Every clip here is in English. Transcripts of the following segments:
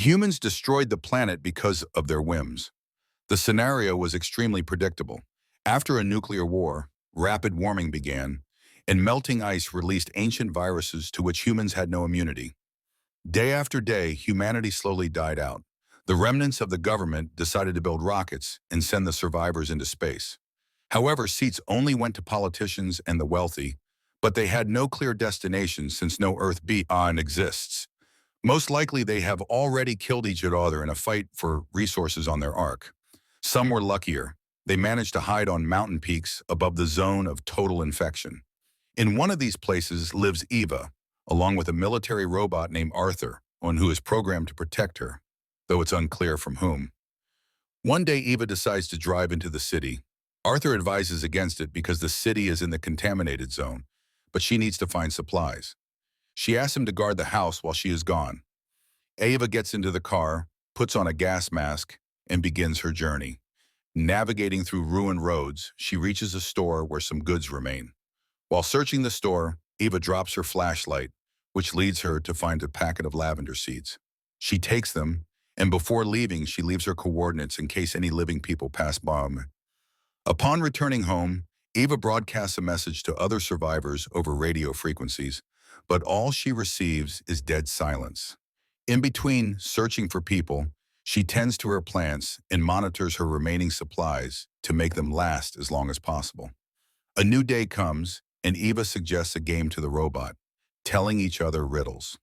Humans destroyed the planet because of their whims. The scenario was extremely predictable. After a nuclear war, rapid warming began, and melting ice released ancient viruses to which humans had no immunity. Day after day, humanity slowly died out. The remnants of the government decided to build rockets and send the survivors into space. However, seats only went to politicians and the wealthy, but they had no clear destination since no Earth beyond exists. Most likely they have already killed each other in a fight for resources on their ark. Some were luckier. They managed to hide on mountain peaks above the zone of total infection. In one of these places lives Eva, along with a military robot named Arthur, one who is programmed to protect her, though it's unclear from whom. One day Eva decides to drive into the city. Arthur advises against it because the city is in the contaminated zone, but she needs to find supplies. She asks him to guard the house while she is gone. Eva gets into the car, puts on a gas mask, and begins her journey. Navigating through ruined roads, she reaches a store where some goods remain. While searching the store, Eva drops her flashlight, which leads her to find a packet of lavender seeds. She takes them, and before leaving, she leaves her coordinates in case any living people pass by. Upon returning home, Eva broadcasts a message to other survivors over radio frequencies, but all she receives is dead silence. In between searching for people, she tends to her plants and monitors her remaining supplies to make them last as long as possible. A new day comes, and Eva suggests a game to the robot, telling each other riddles.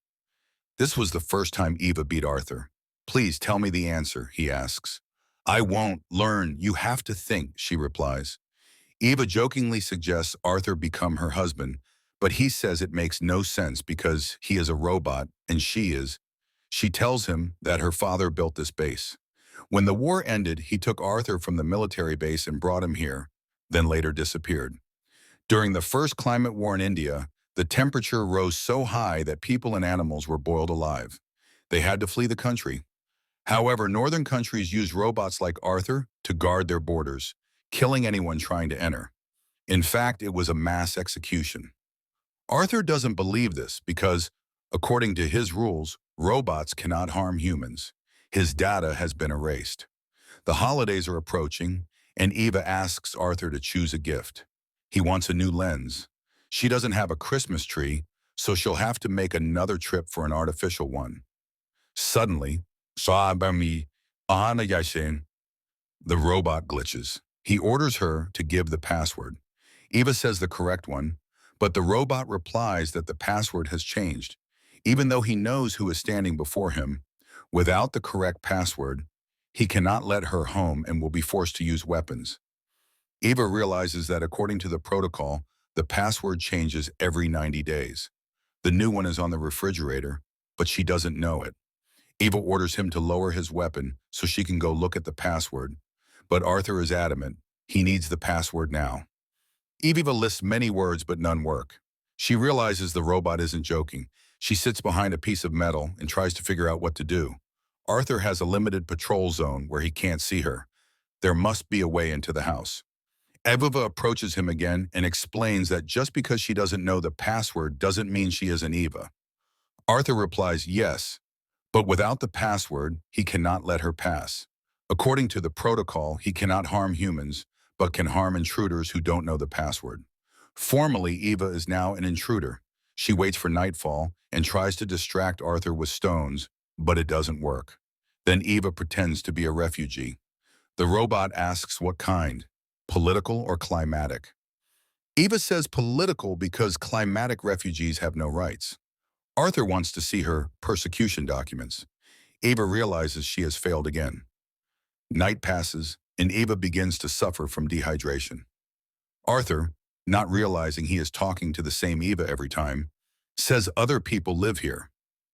This was the first time Eva beat Arthur. "Please tell me the answer," he asks. "I won't learn. You have to think," she replies. Eva jokingly suggests Arthur become her husband, but he says it makes no sense because he is a robot and she is. She tells him that her father built this base. When the war ended, he took Arthur from the military base and brought him here, then later disappeared. During the first climate war in India, the temperature rose so high that people and animals were boiled alive. They had to flee the country. However, northern countries used robots like Arthur to guard their borders, killing anyone trying to enter. In fact, it was a mass execution. Arthur doesn't believe this because, according to his rules, robots cannot harm humans. His data has been erased. The holidays are approaching, and Eva asks Arthur to choose a gift. He wants a new lens. She doesn't have a Christmas tree, so she'll have to make another trip for an artificial one. Suddenly, the robot glitches. He orders her to give the password. Eva says the correct one, but the robot replies that the password has changed. Even though he knows who is standing before him, without the correct password, he cannot let her home and will be forced to use weapons. Eva realizes that according to the protocol, the password changes every 90 days. The new one is on the refrigerator, but she doesn't know it. Eva orders him to lower his weapon so she can go look at the password, but Arthur is adamant. He needs the password now. Eva lists many words, but none work. She realizes the robot isn't joking. She sits behind a piece of metal and tries to figure out what to do. Arthur has a limited patrol zone where he can't see her. There must be a way into the house. Eva approaches him again and explains that just because she doesn't know the password doesn't mean she isn't Eva. Arthur replies yes, but without the password, he cannot let her pass. According to the protocol, he cannot harm humans, but can harm intruders who don't know the password. Formally, Eva is now an intruder. She waits for nightfall and tries to distract Arthur with stones, but it doesn't work. Then Eva pretends to be a refugee. The robot asks what kind, political or climatic. Eva says political because climatic refugees have no rights. Arthur wants to see her persecution documents. Eva realizes she has failed again. Night passes, and Eva begins to suffer from dehydration. Arthur, not realizing he is talking to the same Eva every time, says other people live here,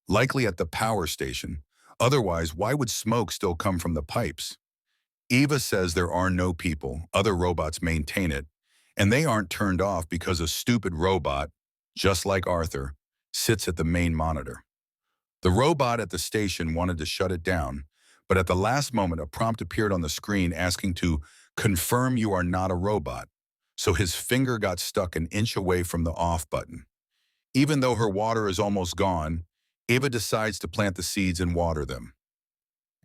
likely at the power station. Otherwise, why would smoke still come from the pipes? Eva says there are no people, other robots maintain it, and they aren't turned off because a stupid robot, just like Arthur, sits at the main monitor. The robot at the station wanted to shut it down, but at the last moment a prompt appeared on the screen asking to confirm you are not a robot, so his finger got stuck an inch away from the off button. Even though her water is almost gone, Eva decides to plant the seeds and water them.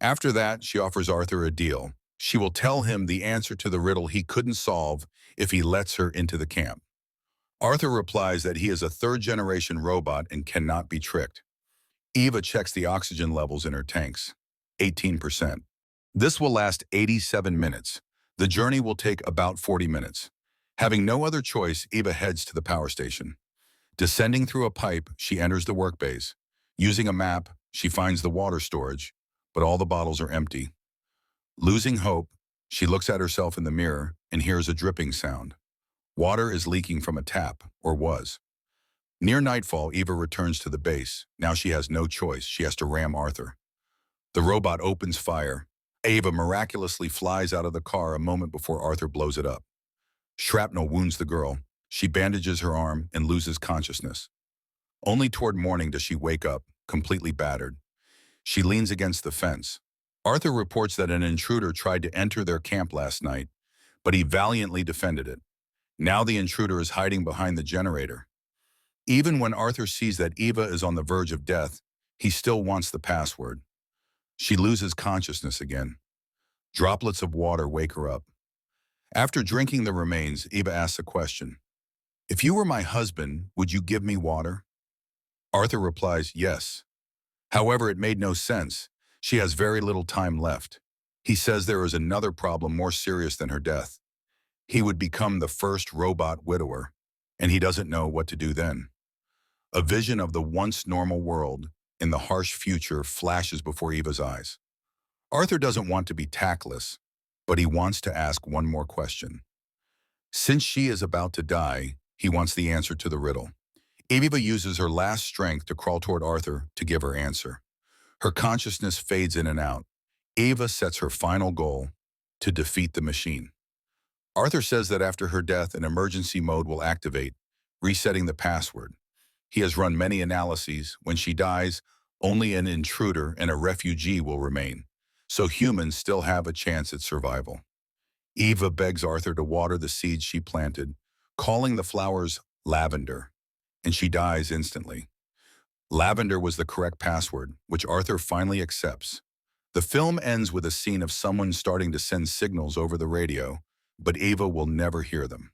After that, she offers Arthur a deal. She will tell him the answer to the riddle he couldn't solve if he lets her into the camp. Arthur replies that he is a third-generation robot and cannot be tricked. Eva checks the oxygen levels in her tanks, 18%. This will last 87 minutes. The journey will take about 40 minutes. Having no other choice, Eva heads to the power station. Descending through a pipe, she enters the workbase. Using a map, she finds the water storage, but all the bottles are empty. Losing hope, she looks at herself in the mirror and hears a dripping sound. Water is leaking from a tap, or was. Near nightfall, Eva returns to the base. Now she has no choice. She has to ram Arthur. The robot opens fire. Eva miraculously flies out of the car a moment before Arthur blows it up. Shrapnel wounds the girl. She bandages her arm and loses consciousness. Only toward morning does she wake up, completely battered. She leans against the fence. Arthur reports that an intruder tried to enter their camp last night, but he valiantly defended it. Now the intruder is hiding behind the generator. Even when Arthur sees that Eva is on the verge of death, he still wants the password. She loses consciousness again. Droplets of water wake her up. After drinking the remains, Eva asks a question. If you were my husband, would you give me water? Arthur replies, yes. However, it made no sense. She has very little time left. He says there is another problem more serious than her death. He would become the first robot widower, and he doesn't know what to do then. A vision of the once normal world in the harsh future flashes before Eva's eyes. Arthur doesn't want to be tactless, but he wants to ask one more question. Since she is about to die, he wants the answer to the riddle. Eva uses her last strength to crawl toward Arthur to give her answer. Her consciousness fades in and out. Eva sets her final goal, to defeat the machine. Arthur says that after her death, an emergency mode will activate, resetting the password. He has run many analyses. When she dies, only an intruder and a refugee will remain, so humans still have a chance at survival. Eva begs Arthur to water the seeds she planted, calling the flowers lavender, and she dies instantly. Lavender was the correct password, which Arthur finally accepts. The film ends with a scene of someone starting to send signals over the radio, but Eva will never hear them.